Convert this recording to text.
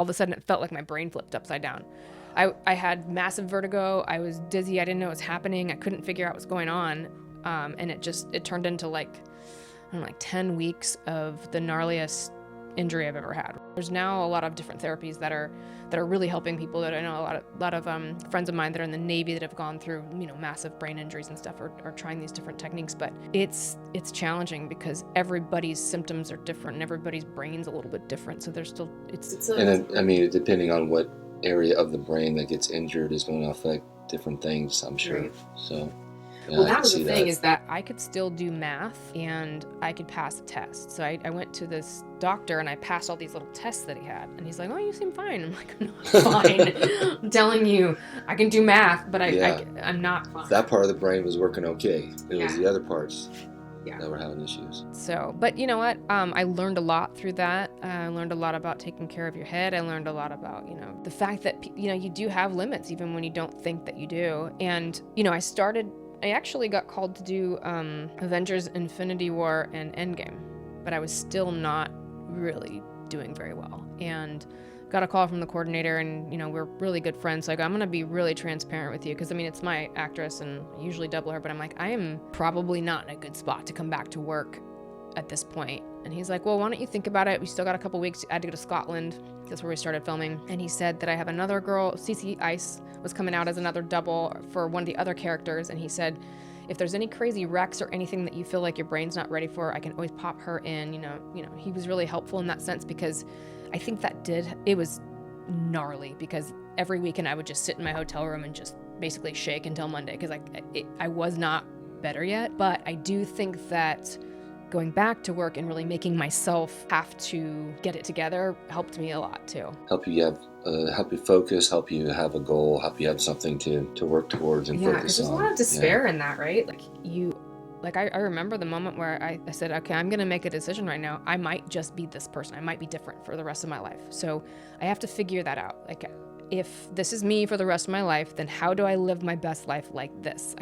All of a sudden, it felt like my brain flipped upside down. I had massive vertigo. I was dizzy. I didn't know what was happening. I couldn't figure out what was going on. And it turned into like 10 weeks of the gnarliest injury I've ever had. There's now a lot of different therapies that are really helping people. That I know a lot of friends of mine that are in the Navy that have gone through massive brain injuries and stuff are trying these different techniques. But it's challenging because everybody's symptoms are different and everybody's brain's a little bit different. So there's still depending on what area of the brain that gets injured is going to affect different things, I'm sure. Right. So. Yeah, well, that was the thing, is that I could still do math and I could pass a test. So I went to this doctor and I passed all these little tests that he had. And he's like, oh, you seem fine. I'm like, I'm not fine. I'm telling you, I can do math, but I'm not fine. That part of the brain was working okay. It was the other parts that were having issues. So, but you know what? I learned a lot through that. I learned a lot about taking care of your head. I learned a lot about, the fact that, you do have limits even when you don't think that you do. And, I actually got called to do Avengers Infinity War and Endgame, but I was still not really doing very well. And got a call from the coordinator, and we're really good friends. So I'm gonna be really transparent with you, because it's my actress and I usually double her, but I'm like, I am probably not in a good spot to come back to work at this point. And he's like, well, why don't you think about it? We still got a couple weeks. I had to go to Scotland. That's where we started filming. And he said that I have another girl, Cece Ice, was coming out as another double for one of the other characters. And he said, if there's any crazy wrecks or anything that you feel like your brain's not ready for, I can always pop her in. He was really helpful in that sense, because I think it was gnarly, because every weekend I would just sit in my hotel room and just basically shake until Monday, because I was not better yet. But I do think that going back to work and really making myself have to get it together helped me a lot too. Help you focus, help you have a goal, help you have something to work towards and focus on. Yeah, because there's a lot of despair in that, right? I remember the moment where I said, okay, I'm gonna make a decision right now. I might just be this person. I might be different for the rest of my life. So I have to figure that out. Like, if this is me for the rest of my life, then how do I live my best life like this?